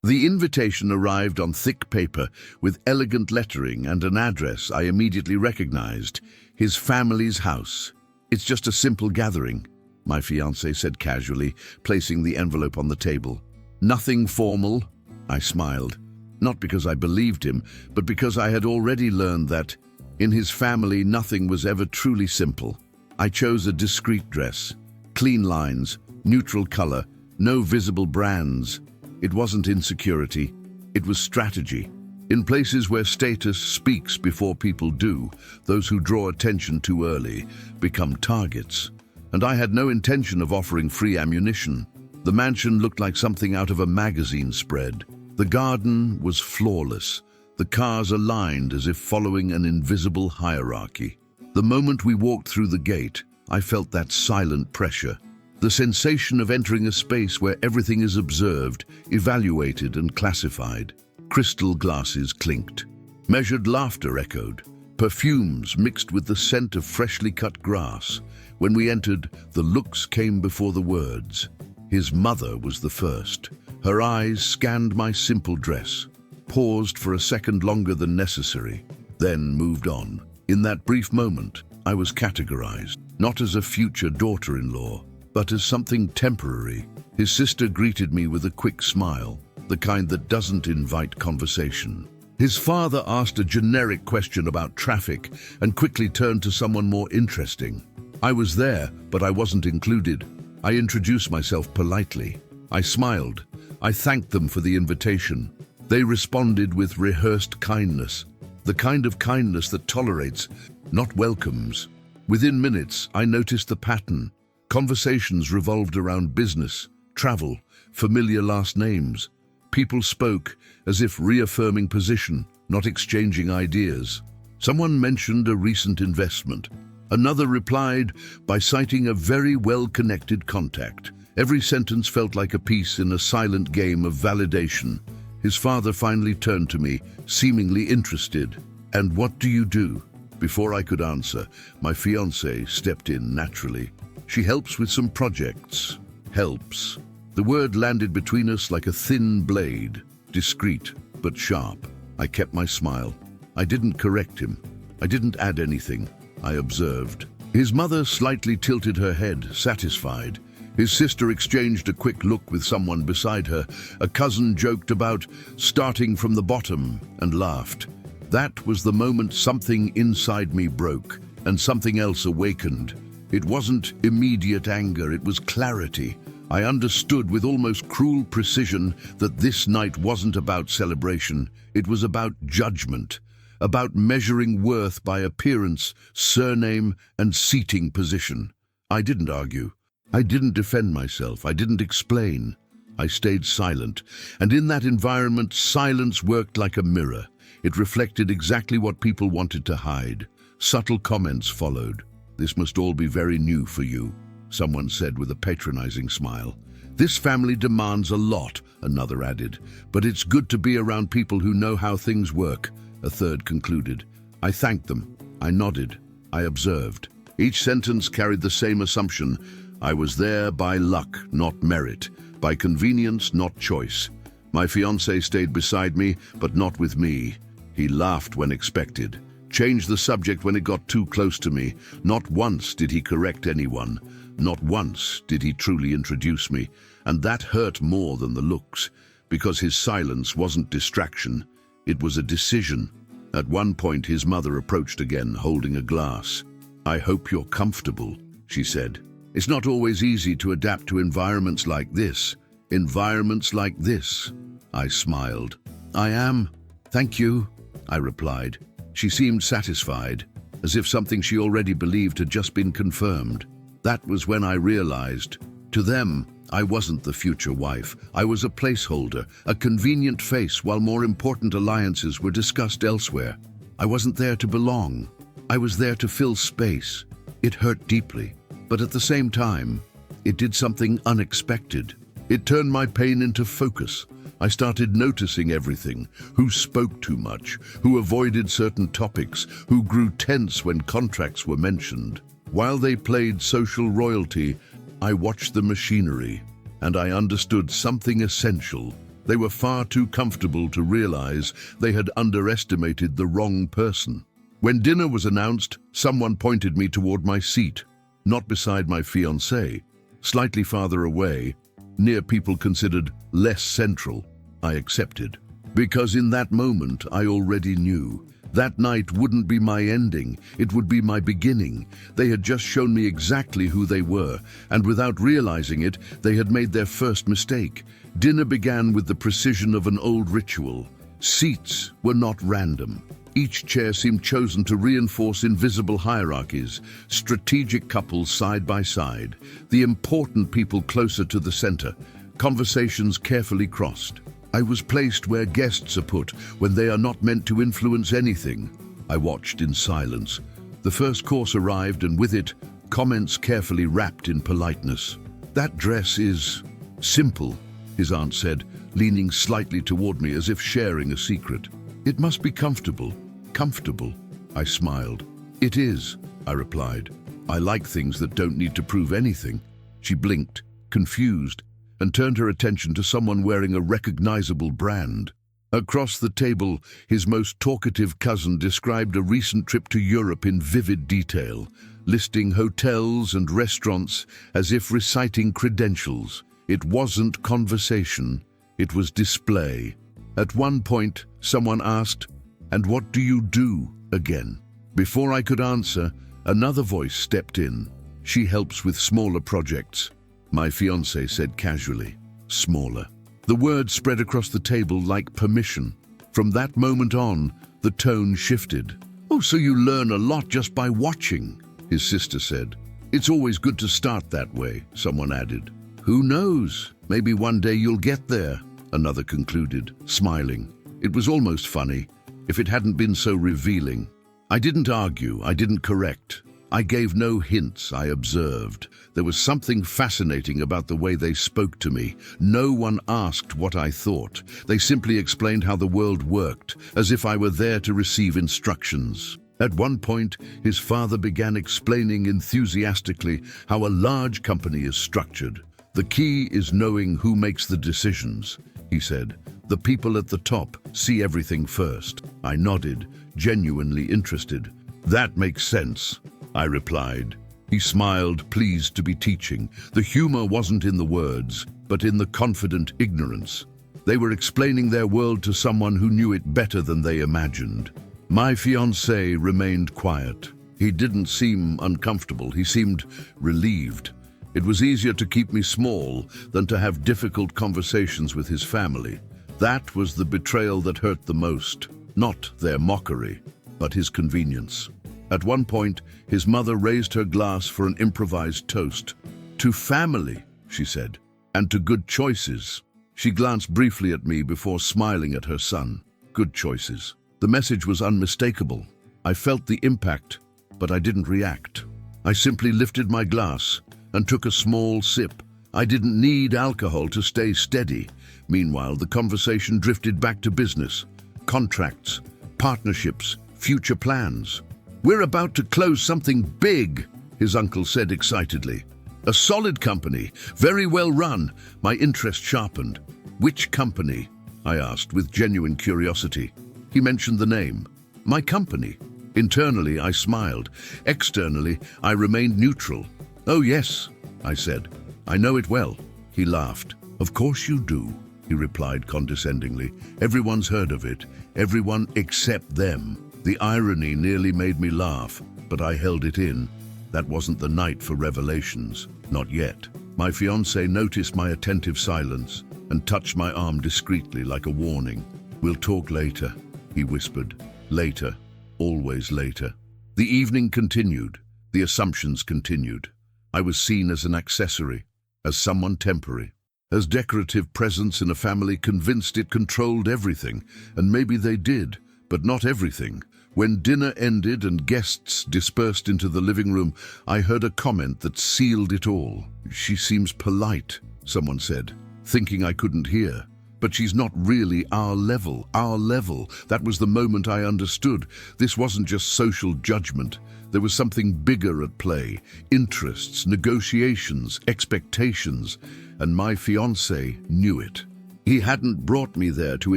The invitation arrived on thick paper with elegant lettering and an address I immediately recognized: his family's house. "It's just a simple gathering," my fiancé said casually, placing the envelope on the table. "Nothing formal," I smiled. Not because I believed him, but because I had already learned that, in his family, nothing was ever truly simple. I chose a discreet dress, clean lines, neutral color, no visible brands. It wasn't insecurity, it was strategy. In places where status speaks before people do, those who draw attention too early become targets. And I had no intention of offering free ammunition. The mansion looked like something out of a magazine spread. The garden was flawless, the cars aligned as if following an invisible hierarchy. The moment we walked through the gate, I felt that silent pressure. The sensation of entering a space where everything is observed, evaluated and classified. Crystal glasses clinked. Measured laughter echoed. Perfumes mixed with the scent of freshly cut grass. When we entered, the looks came before the words. His mother was the first. Her eyes scanned my simple dress, paused for a second longer than necessary, then moved on. In that brief moment, I was categorized, not as a future daughter-in-law, but as something temporary. His sister greeted me with a quick smile, the kind that doesn't invite conversation. His father asked a generic question about traffic and quickly turned to someone more interesting. I was there, but I wasn't included. I introduced myself politely. I smiled. I thanked them for the invitation. They responded with rehearsed kindness, the kind of kindness that tolerates, not welcomes. Within minutes, I noticed the pattern. Conversations revolved around business, travel, familiar last names. People spoke as if reaffirming position, not exchanging ideas. Someone mentioned a recent investment. Another replied by citing a very well-connected contact. Every sentence felt like a piece in a silent game of validation. His father finally turned to me, seemingly interested. "And what do you do?" Before I could answer, my fiancée stepped in naturally. "She helps with some projects." Helps. The word landed between us like a thin blade, discreet but sharp. I kept my smile. I didn't correct him. I didn't add anything. I observed. His mother slightly tilted her head, satisfied. His sister exchanged a quick look with someone beside her. A cousin joked about starting from the bottom and laughed. That was the moment something inside me broke and something else awakened. It wasn't immediate anger, it was clarity. I understood with almost cruel precision that this night wasn't about celebration. It was about judgment, about measuring worth by appearance, surname, and seating position. I didn't argue. I didn't defend myself. I didn't explain. I stayed silent. And in that environment, silence worked like a mirror. It reflected exactly what people wanted to hide. Subtle comments followed. "This must all be very new for you," someone said with a patronizing smile. "This family demands a lot," another added. "But it's good to be around people who know how things work," a third concluded. I thanked them. I nodded. I observed. Each sentence carried the same assumption. I was there by luck, not merit, by convenience, not choice. My fiancé stayed beside me, but not with me. He laughed when expected, changed the subject when it got too close to me. Not once did he correct anyone. Not once did he truly introduce me, and that hurt more than the looks, because his silence wasn't distraction, it was a decision. At one point his mother approached again, holding a glass. "I hope you're comfortable," she said. "It's not always easy to adapt to environments like this." "Environments like this," I smiled. "I am. Thank you," I replied. She seemed satisfied, as if something she already believed had just been confirmed. That was when I realized, to them, I wasn't the future wife. I was a placeholder, a convenient face while more important alliances were discussed elsewhere. I wasn't there to belong. I was there to fill space. It hurt deeply, but at the same time, it did something unexpected. It turned my pain into focus. I started noticing everything: who spoke too much, who avoided certain topics, who grew tense when contracts were mentioned. While they played social royalty, I watched the machinery, and I understood something essential. They were far too comfortable to realize they had underestimated the wrong person. When dinner was announced, someone pointed me toward my seat, not beside my fiancée, slightly farther away, near people considered less central. I accepted. Because in that moment, I already knew. That night wouldn't be my ending, it would be my beginning. They had just shown me exactly who they were, and without realizing it, they had made their first mistake. Dinner began with the precision of an old ritual. Seats were not random. Each chair seemed chosen to reinforce invisible hierarchies, strategic couples side by side, the important people closer to the center, conversations carefully crossed. I was placed where guests are put when they are not meant to influence anything. I watched in silence. The first course arrived, and with it, comments carefully wrapped in politeness. "That dress is simple," his aunt said, leaning slightly toward me as if sharing a secret. "It must be comfortable." "Comfortable?" I smiled. "It is," I replied. "I like things that don't need to prove anything." She blinked, confused, and turned her attention to someone wearing a recognizable brand. Across the table, his most talkative cousin described a recent trip to Europe in vivid detail, listing hotels and restaurants as if reciting credentials. It wasn't conversation, it was display. At one point, someone asked, "And what do you do again?" Before I could answer, another voice stepped in. "She helps with smaller projects," my fiancé said casually. "Smaller." The word spread across the table like permission. From that moment on, the tone shifted. "Oh, so you learn a lot just by watching," his sister said. "It's always good to start that way," someone added. "Who knows? Maybe one day you'll get there," another concluded, smiling. It was almost funny, if it hadn't been so revealing. I didn't argue, I didn't correct. I gave no hints, I observed. There was something fascinating about the way they spoke to me. No one asked what I thought. They simply explained how the world worked, as if I were there to receive instructions. At one point, his father began explaining enthusiastically how a large company is structured. "The key is knowing who makes the decisions," he said. "The people at the top see everything first." I nodded, genuinely interested. "That makes sense," I replied. He smiled, pleased to be teaching. The humor wasn't in the words, but in the confident ignorance. They were explaining their world to someone who knew it better than they imagined. My fiancé remained quiet. He didn't seem uncomfortable, he seemed relieved. It was easier to keep me small than to have difficult conversations with his family. That was the betrayal that hurt the most. Not their mockery, but his convenience. At one point, his mother raised her glass for an improvised toast. "To family," she said, "and to good choices." She glanced briefly at me before smiling at her son. Good choices. The message was unmistakable. I felt the impact, but I didn't react. I simply lifted my glass and took a small sip. I didn't need alcohol to stay steady. Meanwhile, the conversation drifted back to business, contracts, partnerships, future plans. "We're about to close something big," his uncle said excitedly. "A solid company, very well run." My interest sharpened. "Which company?" I asked with genuine curiosity. He mentioned the name. "My company." Internally, I smiled. Externally, I remained neutral. "Oh yes," I said. "I know it well." He laughed. "Of course you do," he replied condescendingly. "Everyone's heard of it. Everyone except them." The irony nearly made me laugh, but I held it in. That wasn't the night for revelations. Not yet. My fiancé noticed my attentive silence and touched my arm discreetly like a warning. "We'll talk later," he whispered. Later. Always later. The evening continued. The assumptions continued. I was seen as an accessory, as someone temporary, as decorative presence in a family convinced it controlled everything, and maybe they did, but not everything. When dinner ended and guests dispersed into the living room, I heard a comment that sealed it all. "She seems polite," someone said, thinking I couldn't hear. "But she's not really our level. That was the moment I understood. This wasn't just social judgment. There was something bigger at play. Interests, negotiations, expectations. And my fiancé knew it. He hadn't brought me there to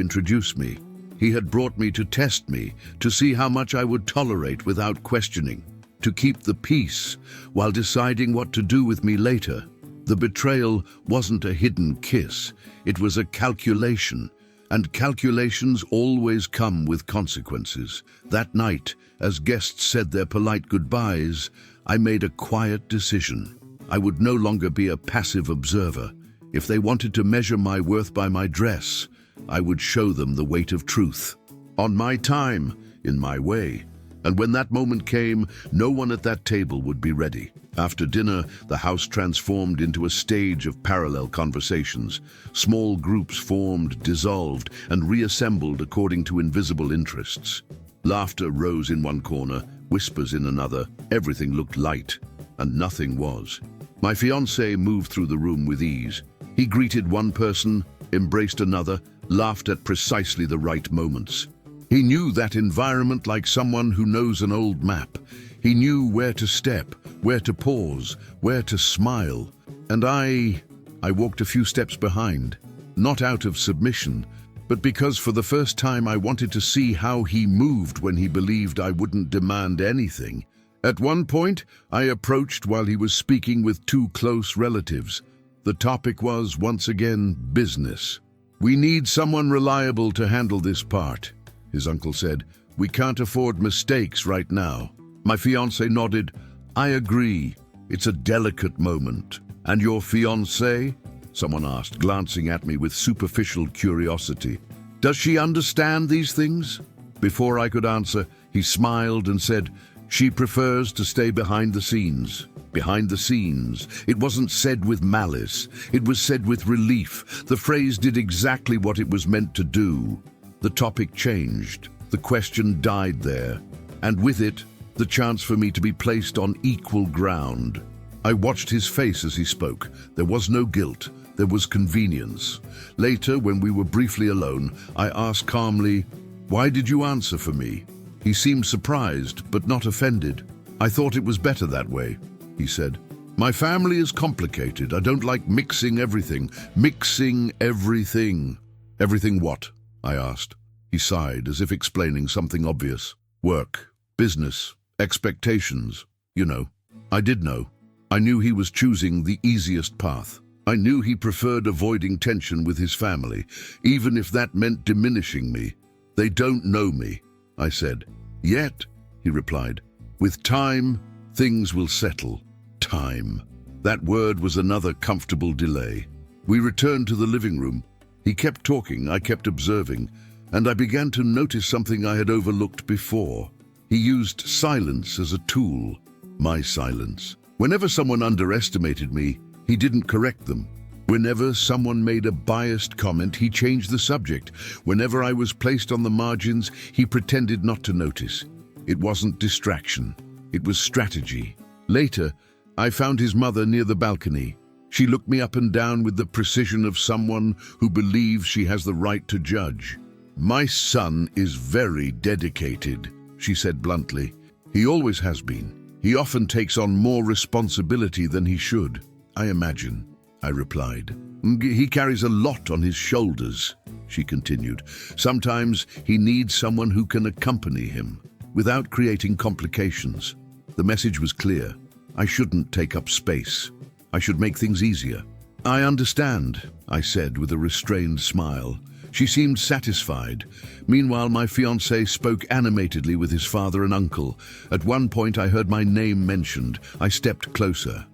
introduce me. He had brought me to test me, to see how much I would tolerate without questioning, to keep the peace while deciding what to do with me later. The betrayal wasn't a hidden kiss, it was a calculation, and calculations always come with consequences. That night, as guests said their polite goodbyes, I made a quiet decision. I would no longer be a passive observer. If they wanted to measure my worth by my dress, I would show them the weight of truth. On my time, in my way. And when that moment came, no one at that table would be ready. After dinner, the house transformed into a stage of parallel conversations. Small groups formed, dissolved, and reassembled according to invisible interests. Laughter rose in one corner, whispers in another. Everything looked light, and nothing was. My fiancé moved through the room with ease. He greeted one person, embraced another, laughed at precisely the right moments. He knew that environment like someone who knows an old map. He knew where to step, where to pause, where to smile. And I walked a few steps behind, not out of submission, but because for the first time I wanted to see how he moved when he believed I wouldn't demand anything. At one point, I approached while he was speaking with two close relatives. The topic was, once again, business. "We need someone reliable to handle this part," his uncle said. "We can't afford mistakes right now." My fiancé nodded. "I agree. It's a delicate moment." "And your fiancée?" someone asked, glancing at me with superficial curiosity. "Does she understand these things?" Before I could answer, he smiled and said, "She prefers to stay behind the scenes." Behind the scenes. It wasn't said with malice. It was said with relief. The phrase did exactly what it was meant to do. The topic changed. The question died there. And with it, the chance for me to be placed on equal ground. I watched his face as he spoke. There was no guilt. There was convenience. Later, when we were briefly alone, I asked calmly, "Why did you answer for me?" He seemed surprised, but not offended. "I thought it was better that way," he said. "My family is complicated. I don't like mixing everything. Mixing everything." "Everything what?" I asked. He sighed, as if explaining something obvious. "Work, business, expectations. You know." I did know. I knew he was choosing the easiest path. I knew he preferred avoiding tension with his family, even if that meant diminishing me. "They don't know me," I said. "Yet," he replied. "With time, things will settle." Time. That word was another comfortable delay. We returned to the living room. He kept talking, I kept observing, and I began to notice something I had overlooked before. He used silence as a tool. My silence. Whenever someone underestimated me, he didn't correct them. Whenever someone made a biased comment, he changed the subject. Whenever I was placed on the margins, he pretended not to notice. It wasn't distraction. It was strategy. Later, I found his mother near the balcony. She looked me up and down with the precision of someone who believes she has the right to judge. "My son is very dedicated," she said bluntly. "He always has been. He often takes on more responsibility than he should, I imagine," I replied. "He carries a lot on his shoulders," she continued. "Sometimes he needs someone who can accompany him, without creating complications." The message was clear. I shouldn't take up space. I should make things easier. "I understand," I said with a restrained smile. She seemed satisfied. Meanwhile, my fiancé spoke animatedly with his father and uncle. At one point, I heard my name mentioned. I stepped closer.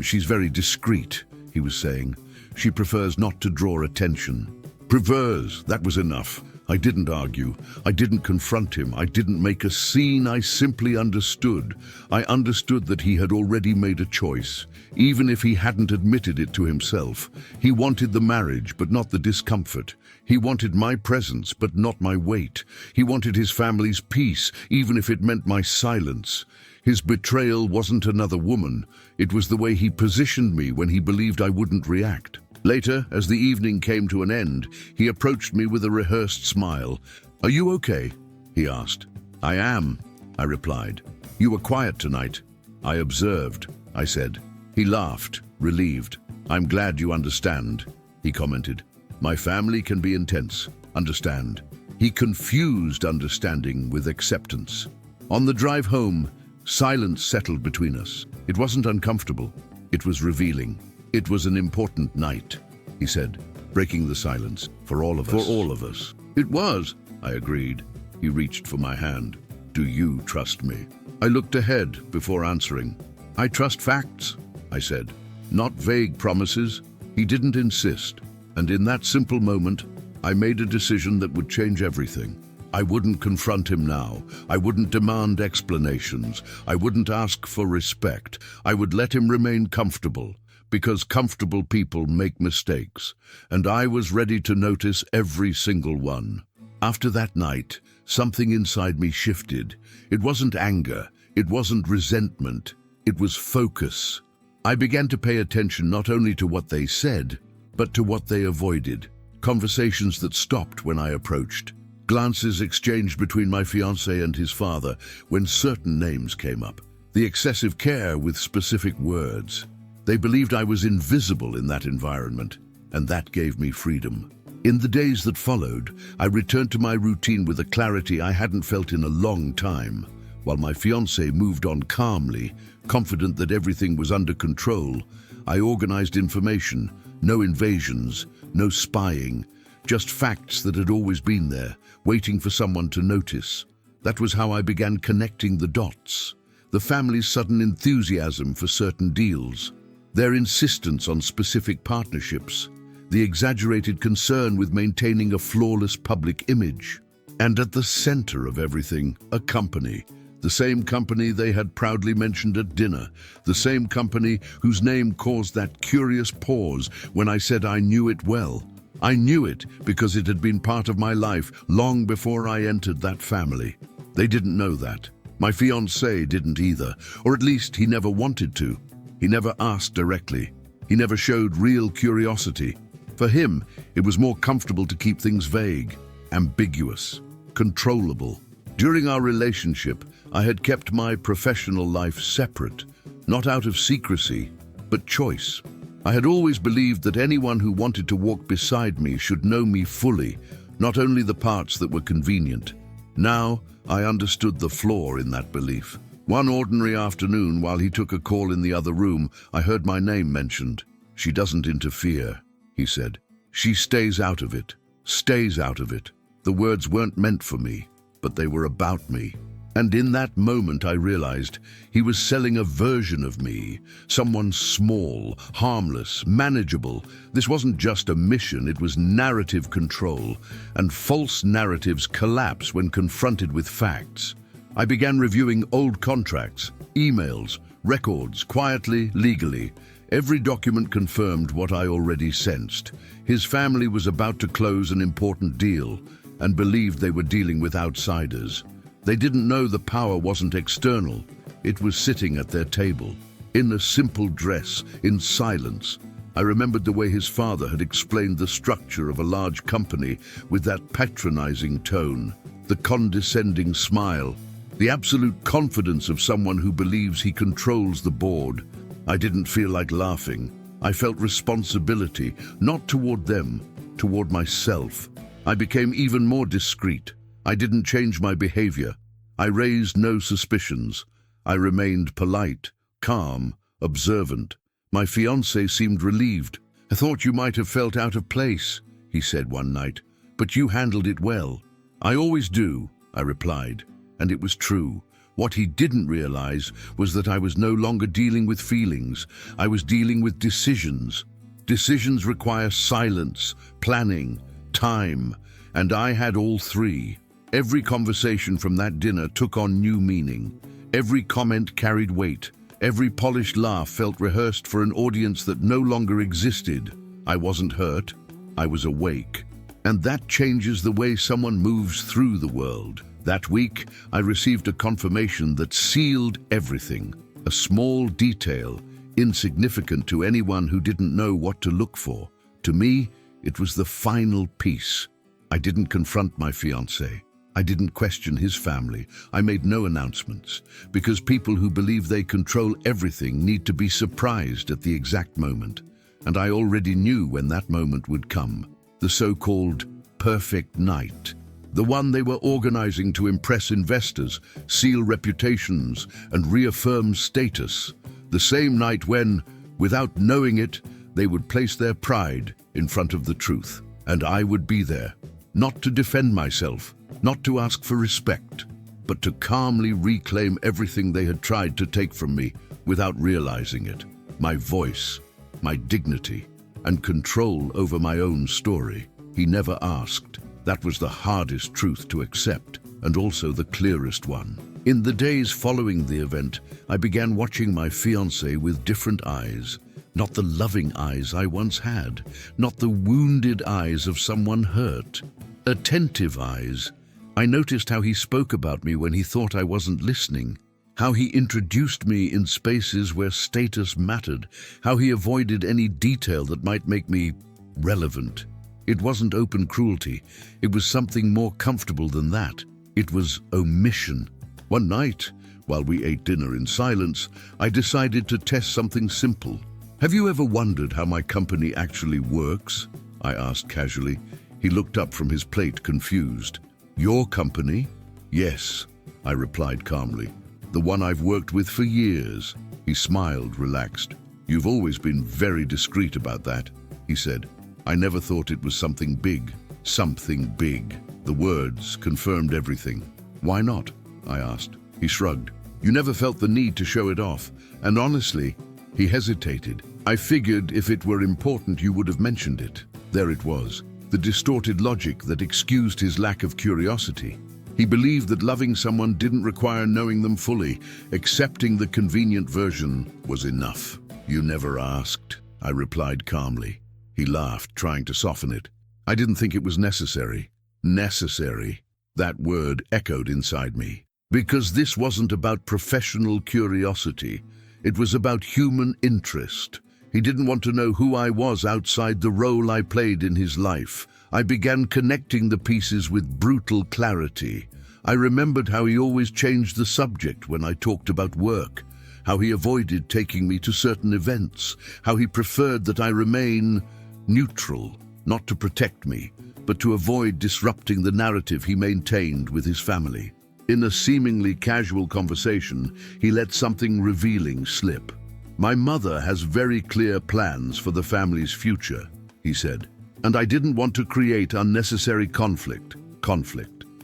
She's very discreet," he was saying. "She prefers not to draw attention." Prefers, that was enough. I didn't argue. I didn't confront him. I didn't make a scene. I simply understood. I understood that he had already made a choice, even if he hadn't admitted it to himself. He wanted the marriage, but not the discomfort. He wanted my presence, but not my weight. He wanted his family's peace, even if it meant my silence. His betrayal wasn't another woman. It was the way he positioned me when he believed I wouldn't react. Later, as the evening came to an end, he approached me with a rehearsed smile. "Are you okay?" he asked. "I am," I replied. "You were quiet tonight." "I observed," I said. He laughed, relieved. "I'm glad you understand," he commented. My family can be intense, understand. He confused understanding with acceptance. On the drive home, silence settled between us. It wasn't uncomfortable. It was revealing. It was an important night, he said, breaking the silence. For all of us. For all of us. It was, I agreed. He reached for my hand. Do you trust me? I looked ahead before answering. I trust facts, I said, not vague promises. He didn't insist. And in that simple moment, I made a decision that would change everything. I wouldn't confront him now. I wouldn't demand explanations. I wouldn't ask for respect. I would let him remain comfortable, because comfortable people make mistakes, and I was ready to notice every single one. After that night, something inside me shifted. It wasn't anger. It wasn't resentment. It was focus. I began to pay attention not only to what they said, but to what they avoided. Conversations that stopped when I approached. Glances exchanged between my fiancé and his father when certain names came up. The excessive care with specific words. They believed I was invisible in that environment, and that gave me freedom. In the days that followed, I returned to my routine with a clarity I hadn't felt in a long time, while my fiancé moved on calmly, confident that everything was under control. I organized information, no invasions, no spying, just facts that had always been there, waiting for someone to notice. That was how I began connecting the dots. The family's sudden enthusiasm for certain deals, their insistence on specific partnerships, the exaggerated concern with maintaining a flawless public image. And at the center of everything, a company. The same company they had proudly mentioned at dinner, the same company whose name caused that curious pause when I said I knew it well. I knew it because it had been part of my life long before I entered that family. They didn't know that. My fiancé didn't either, or at least he never wanted to. He never asked directly. He never showed real curiosity. For him, it was more comfortable to keep things vague, ambiguous, controllable. During our relationship, I had kept my professional life separate, not out of secrecy, but choice. I had always believed that anyone who wanted to walk beside me should know me fully, not only the parts that were convenient. Now, I understood the flaw in that belief. One ordinary afternoon, while he took a call in the other room, I heard my name mentioned. She doesn't interfere, he said. She stays out of it, stays out of it. The words weren't meant for me, but they were about me. And in that moment I realized he was selling a version of me, someone small, harmless, manageable. This wasn't just a mission, it was narrative control, and false narratives collapse when confronted with facts. I began reviewing old contracts, emails, records, quietly, legally. Every document confirmed what I already sensed. His family was about to close an important deal and believed they were dealing with outsiders. They didn't know the power wasn't external. It was sitting at their table, in a simple dress, in silence. I remembered the way his father had explained the structure of a large company with that patronizing tone, the condescending smile, the absolute confidence of someone who believes he controls the board. I didn't feel like laughing. I felt responsibility, not toward them, toward myself. I became even more discreet. I didn't change my behavior. I raised no suspicions. I remained polite, calm, observant. My fiancé seemed relieved. I thought you might have felt out of place, he said one night, but you handled it well. I always do, I replied, and it was true. What he didn't realize was that I was no longer dealing with feelings. I was dealing with decisions. Decisions require silence, planning, time, and I had all three. Every conversation from that dinner took on new meaning. Every comment carried weight. Every polished laugh felt rehearsed for an audience that no longer existed. I wasn't hurt. I was awake. And that changes the way someone moves through the world. That week, I received a confirmation that sealed everything. A small detail, insignificant to anyone who didn't know what to look for. To me, it was the final piece. I didn't confront my fiancé. I didn't question his family. I made no announcements, because people who believe they control everything need to be surprised at the exact moment. And I already knew when that moment would come. the so-called perfect night. The one they were organizing to impress investors, seal reputations, and reaffirm status. The same night when, without knowing it, they would place their pride in front of the truth. And I would be there, not to defend myself, not to ask for respect, but to calmly reclaim everything they had tried to take from me without realizing it. My voice, my dignity, and control over my own story. He never asked. That was the hardest truth to accept, and also the clearest one. In the days following the event, I began watching my fiancé with different eyes. Not the loving eyes I once had, not the wounded eyes of someone hurt. Attentive eyes. I noticed how he spoke about me when he thought I wasn't listening, how he introduced me in spaces where status mattered, how he avoided any detail that might make me relevant. It wasn't open cruelty. It was something more comfortable than that. It was omission. One night, while we ate dinner in silence, I decided to test something simple. "Have you ever wondered how my company actually works?" I asked casually. He looked up from his plate, confused. "Your company?" "Yes," I replied calmly. "The one I've worked with for years." He smiled, relaxed. "You've always been very discreet about that," he said. "I never thought it was something big." Something big. The words confirmed everything. "Why not?" I asked. He shrugged. "You never felt the need to show it off. And honestly," he hesitated, "I figured if it were important you would have mentioned it." There it was, the distorted logic that excused his lack of curiosity. He believed that loving someone didn't require knowing them fully. Accepting the convenient version was enough. "You never asked," I replied calmly. He laughed, trying to soften it. "I didn't think it was necessary." Necessary. That word echoed inside me. Because this wasn't about professional curiosity. It was about human interest. He didn't want to know who I was outside the role I played in his life. I began connecting the pieces with brutal clarity. I remembered how he always changed the subject when I talked about work, how he avoided taking me to certain events, how he preferred that I remain neutral, not to protect me, but to avoid disrupting the narrative he maintained with his family. In a seemingly casual conversation, he let something revealing slip. "My mother has very clear plans for the family's future," he said, "and I didn't want to create unnecessary conflict.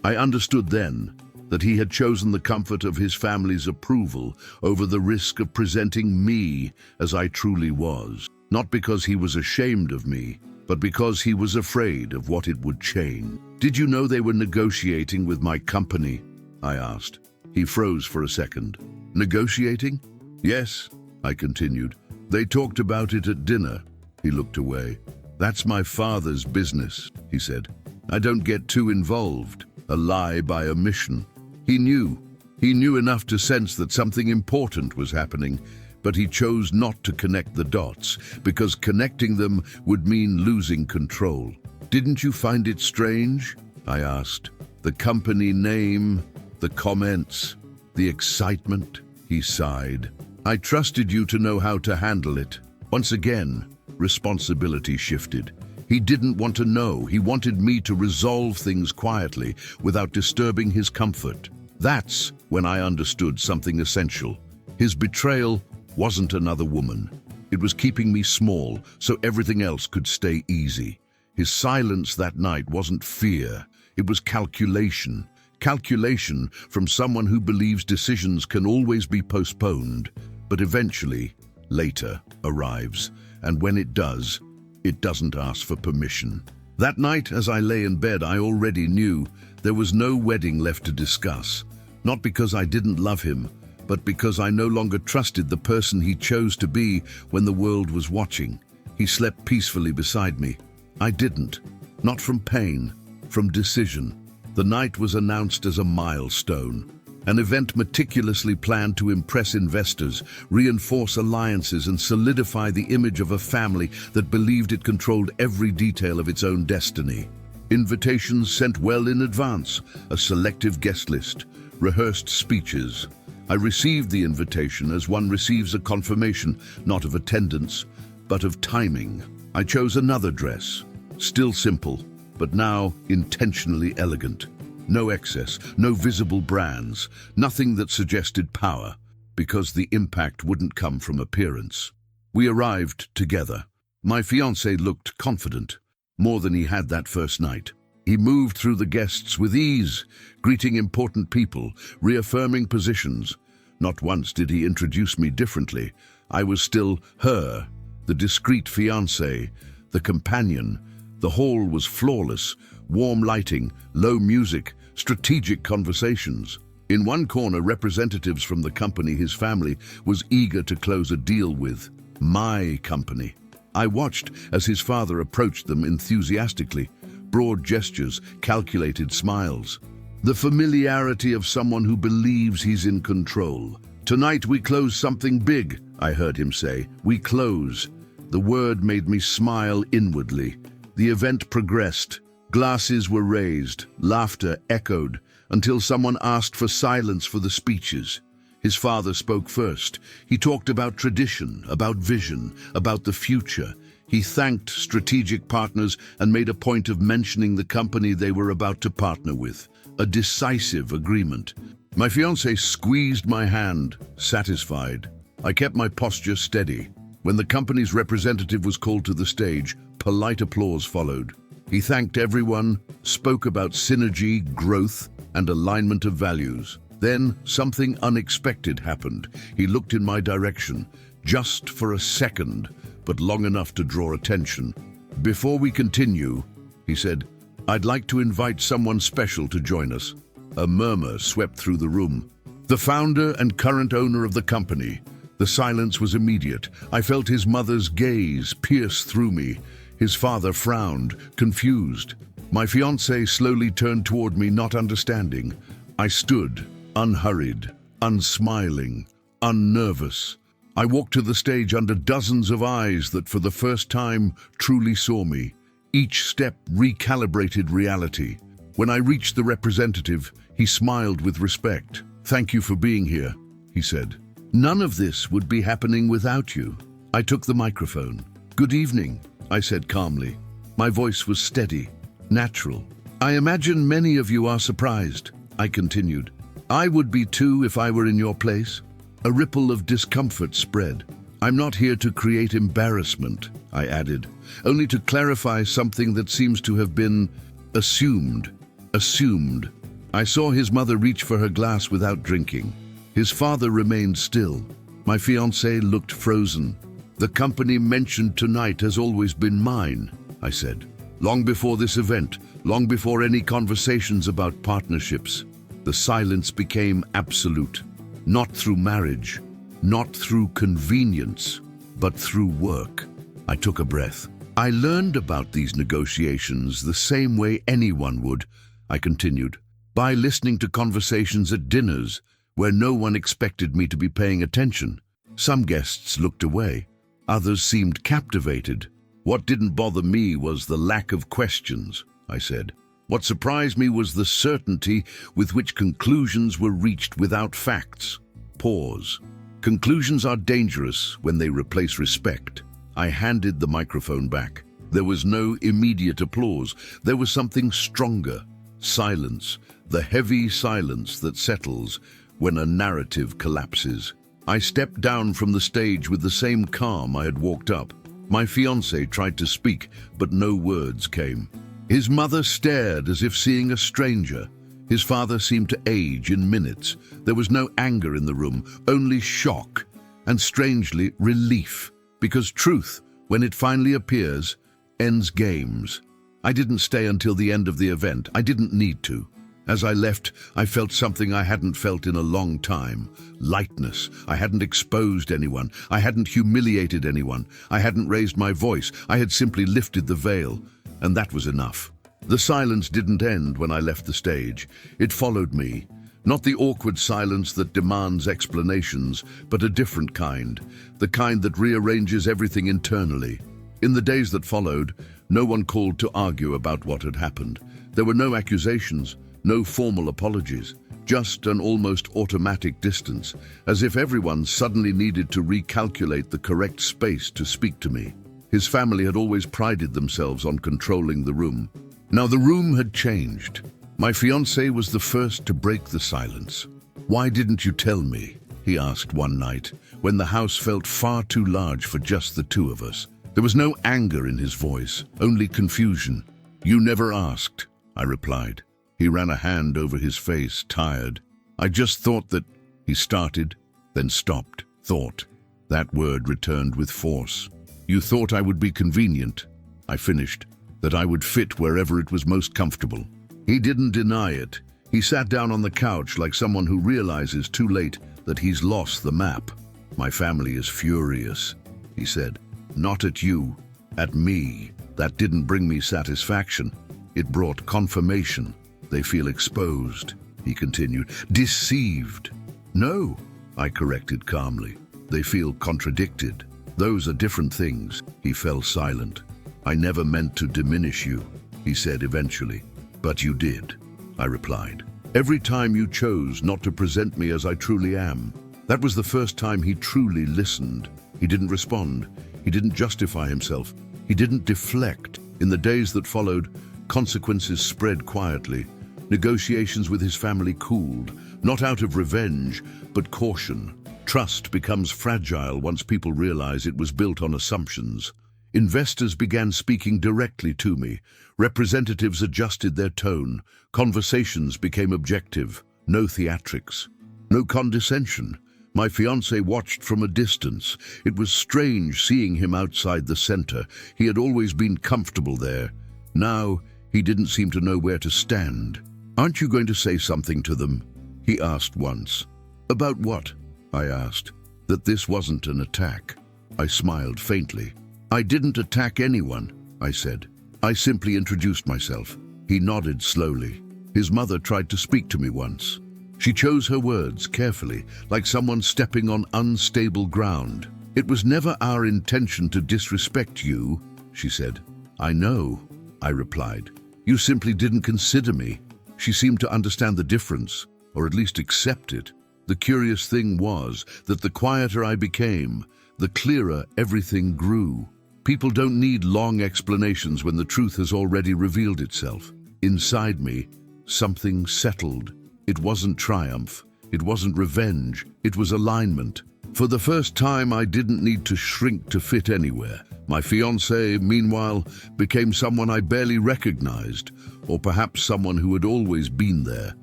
I understood then that he had chosen the comfort of his family's approval over the risk of presenting me as I truly was. Not because he was ashamed of me, but because he was afraid of what it would change." "Did you know they were negotiating with my company?" I asked. He froze for a second. "Negotiating?" "Yes," I continued. "They talked about it at dinner." He looked away. "That's my father's business," he said. "I don't get too involved. A lie by omission." He knew enough to sense that something important was happening, but he chose not to connect the dots, because connecting them would mean losing control. "Didn't you find it strange?" I asked. "The company name, the comments, the excitement?" He sighed. "I trusted you to know how to handle it." Once again, responsibility shifted. He didn't want to know. He wanted me to resolve things quietly, without disturbing his comfort. That's when I understood something essential. His betrayal wasn't another woman. It was keeping me small, so everything else could stay easy. His silence that night wasn't fear. It was calculation. Calculation from someone who believes decisions can always be postponed, but eventually, later, arrives. And when it does, it doesn't ask for permission. That night, as I lay in bed, I already knew there was no wedding left to discuss. Not because I didn't love him, but because I no longer trusted the person he chose to be when the world was watching. He slept peacefully beside me. I didn't. Not from pain, from decision. The night was announced as a milestone. An event meticulously planned to impress investors, reinforce alliances, and solidify the image of a family that believed it controlled every detail of its own destiny. Invitations sent well in advance, a selective guest list, rehearsed speeches. I received the invitation as one receives a confirmation, not of attendance, but of timing. I chose another dress, still simple, but now intentionally elegant. No excess, no visible brands, nothing that suggested power, because the impact wouldn't come from appearance. We arrived together. My fiancé looked confident, more than he had that first night. He moved through the guests with ease, greeting important people, reaffirming positions. Not once did he introduce me differently. I was still her, the discreet fiancé, the companion. The hall was flawless, warm lighting, low music, strategic conversations. In one corner, representatives from the company his family was eager to close a deal with. My company. I watched as his father approached them enthusiastically. Broad gestures, calculated smiles. The familiarity of someone who believes he's in control. "Tonight we close something big," I heard him say. "We close." The word made me smile inwardly. The event progressed. Glasses were raised, laughter echoed, until someone asked for silence for the speeches. His father spoke first. He talked about tradition, about vision, about the future. He thanked strategic partners and made a point of mentioning the company they were about to partner with. A decisive agreement. My fiancé squeezed my hand, satisfied. I kept my posture steady. When the company's representative was called to the stage, polite applause followed. He thanked everyone, spoke about synergy, growth, and alignment of values. Then something unexpected happened. He looked in my direction, just for a second, but long enough to draw attention. "Before we continue," he said, "I'd like to invite someone special to join us." A murmur swept through the room. "The founder and current owner of the company." The silence was immediate. I felt his mother's gaze pierce through me. His father frowned, confused. My fiancé slowly turned toward me, not understanding. I stood, unhurried, unsmiling, unnervous. I walked to the stage under dozens of eyes that for the first time truly saw me. Each step recalibrated reality. When I reached the representative, he smiled with respect. "Thank you for being here," he said. "None of this would be happening without you." I took the microphone. "Good evening," I said calmly. My voice was steady, natural. "I imagine many of you are surprised," I continued. "I would be too if I were in your place." A ripple of discomfort spread. "I'm not here to create embarrassment," I added, "only to clarify something that seems to have been assumed." Assumed. I saw his mother reach for her glass without drinking. His father remained still. My fiancé looked frozen. "The company mentioned tonight has always been mine," I said. "Long before this event, long before any conversations about partnerships." The silence became absolute. Not through marriage, not through convenience, but through work. I took a breath. "I learned about these negotiations the same way anyone would," I continued, "by listening to conversations at dinners where no one expected me to be paying attention. Some guests looked away. Others seemed captivated. What didn't bother me was the lack of questions," I said. "What surprised me was the certainty with which conclusions were reached without facts." Pause. Conclusions are dangerous when they replace respect. I handed the microphone back. There was no immediate applause. There was something stronger. Silence. The heavy silence that settles when a narrative collapses. I stepped down from the stage with the same calm I had walked up. My fiancé tried to speak, but no words came. His mother stared as if seeing a stranger. His father seemed to age in minutes. There was no anger in the room, only shock, and strangely, relief. Because truth, when it finally appears, ends games. I didn't stay until the end of the event. I didn't need to. As I left, I felt something I hadn't felt in a long time. Lightness. I hadn't exposed anyone. I hadn't humiliated anyone. I hadn't raised my voice. I had simply lifted the veil. And that was enough. The silence didn't end when I left the stage. It followed me. Not the awkward silence that demands explanations, but a different kind. The kind that rearranges everything internally. In the days that followed, no one called to argue about what had happened. There were no accusations, no formal apologies, just an almost automatic distance, as if everyone suddenly needed to recalculate the correct space to speak to me. His family had always prided themselves on controlling the room. Now the room had changed. My fiancé was the first to break the silence. "Why didn't you tell me?" he asked one night, when the house felt far too large for just the two of us. There was no anger in his voice, only confusion. "You never asked," I replied. He ran a hand over his face, tired. "I just thought that—" he started, then stopped. Thought. That word returned with force. "You thought I would be convenient," I finished, "that I would fit wherever it was most comfortable." He didn't deny it. He sat down on the couch like someone who realizes too late that he's lost the map. "My family is furious," he said. "Not at you, at me. That didn't bring me satisfaction. It brought confirmation. They feel exposed," he continued. "Deceived." "No," I corrected calmly. "They feel contradicted. Those are different things." He fell silent. "I never meant to diminish you," he said eventually. "But you did," I replied. "Every time you chose not to present me as I truly am." That was the first time he truly listened. He didn't respond. He didn't justify himself. He didn't deflect. In the days that followed, consequences spread quietly. Negotiations with his family cooled, not out of revenge, but caution. Trust becomes fragile once people realize it was built on assumptions. Investors began speaking directly to me. Representatives adjusted their tone. Conversations became objective. No theatrics. No condescension. My fiancé watched from a distance. It was strange seeing him outside the center. He had always been comfortable there. Now, he didn't seem to know where to stand. "Aren't you going to say something to them?" he asked once. "About what?" I asked. "That this wasn't an attack." I smiled faintly. "I didn't attack anyone," I said. "I simply introduced myself." He nodded slowly. "His mother tried to speak to me once. She chose her words carefully, like someone stepping on unstable ground. "It was never our intention to disrespect you," she said. "I know," I replied. "You simply didn't consider me." She seemed to understand the difference, or at least accept it. The curious thing was that the quieter I became, the clearer everything grew. People don't need long explanations when the truth has already revealed itself. Inside me, something settled. It wasn't triumph. It wasn't revenge. It was alignment. For the first time, I didn't need to shrink to fit anywhere. My fiancé, meanwhile, became someone I barely recognized, or perhaps someone who had always been there,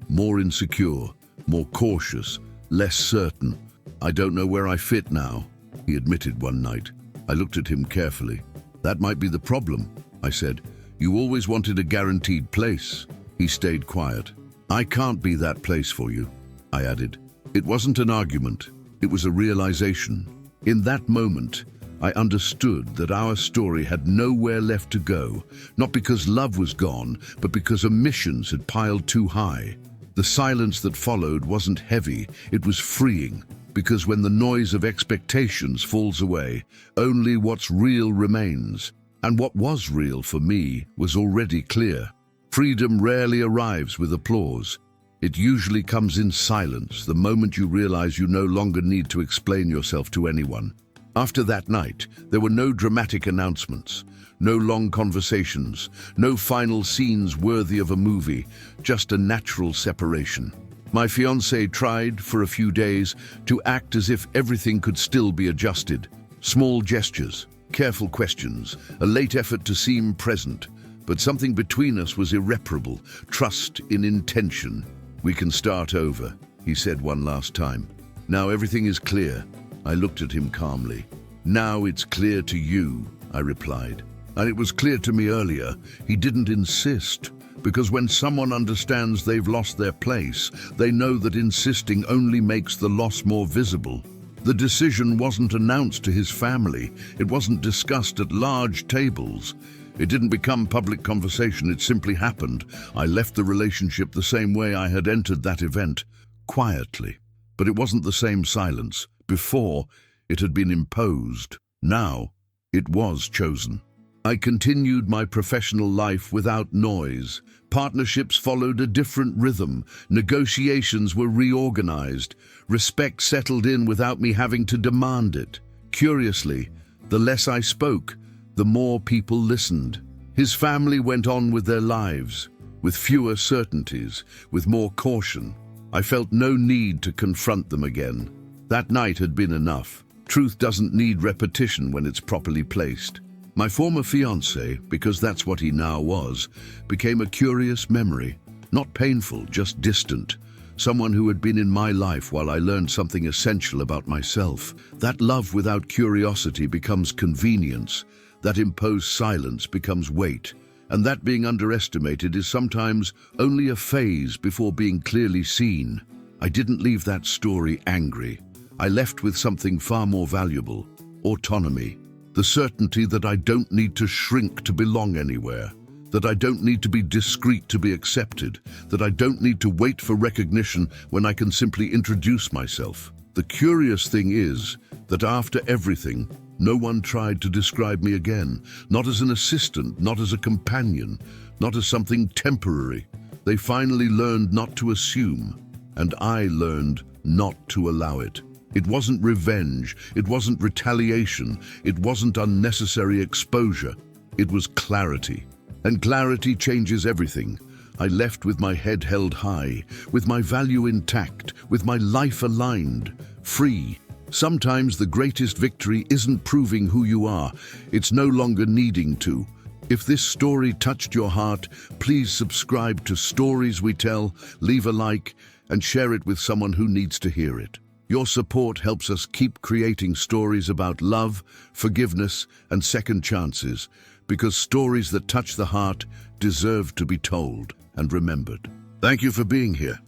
more insecure, more cautious, less certain. "I don't know where I fit now," he admitted one night. I looked at him carefully. "That might be the problem," I said. "You always wanted a guaranteed place." He stayed quiet. "I can't be that place for you," I added. It wasn't an argument. It was a realization. In that moment, I understood that our story had nowhere left to go, not because love was gone, but because omissions had piled too high. The silence that followed wasn't heavy, it was freeing, because when the noise of expectations falls away, only what's real remains. And what was real for me was already clear. Freedom rarely arrives with applause. It usually comes in silence, the moment you realize you no longer need to explain yourself to anyone. After that night, there were no dramatic announcements, no long conversations, no final scenes worthy of a movie, just a natural separation. My fiancé tried, for a few days, to act as if everything could still be adjusted. Small gestures, careful questions, a late effort to seem present. But something between us was irreparable, trust in intention. "We can start over," he said one last time. "Now everything is clear." I looked at him calmly. "Now it's clear to you," I replied. And it was clear to me earlier, he didn't insist. Because when someone understands they've lost their place, they know that insisting only makes the loss more visible. The decision wasn't announced to his family. It wasn't discussed at large tables. It didn't become public conversation, it simply happened. I left the relationship the same way I had entered that event, quietly. But it wasn't the same silence. Before, it had been imposed. Now, it was chosen. I continued my professional life without noise. Partnerships followed a different rhythm. Negotiations were reorganized. Respect settled in without me having to demand it. Curiously, the less I spoke, the more people listened. His family went on with their lives, with fewer certainties, with more caution. I felt no need to confront them again. That night had been enough. Truth doesn't need repetition when it's properly placed. My former fiancé, because that's what he now was, became a curious memory. Not painful, just distant. Someone who had been in my life while I learned something essential about myself. That love without curiosity becomes convenience. That imposed silence becomes weight. And that being underestimated is sometimes only a phase before being clearly seen. I didn't leave that story angry. I left with something far more valuable: autonomy. The certainty that I don't need to shrink to belong anywhere, that I don't need to be discreet to be accepted, that I don't need to wait for recognition when I can simply introduce myself. The curious thing is that after everything, no one tried to describe me again, not as an assistant, not as a companion, not as something temporary. They finally learned not to assume, and I learned not to allow it. It wasn't revenge, it wasn't retaliation, it wasn't unnecessary exposure. It was clarity. And clarity changes everything. I left with my head held high, with my value intact, with my life aligned, free. Sometimes the greatest victory isn't proving who you are, it's no longer needing to. If this story touched your heart, please subscribe to Stories We Tell, leave a like, and share it with someone who needs to hear it. Your support helps us keep creating stories about love, forgiveness, and second chances, because stories that touch the heart deserve to be told and remembered. Thank you for being here.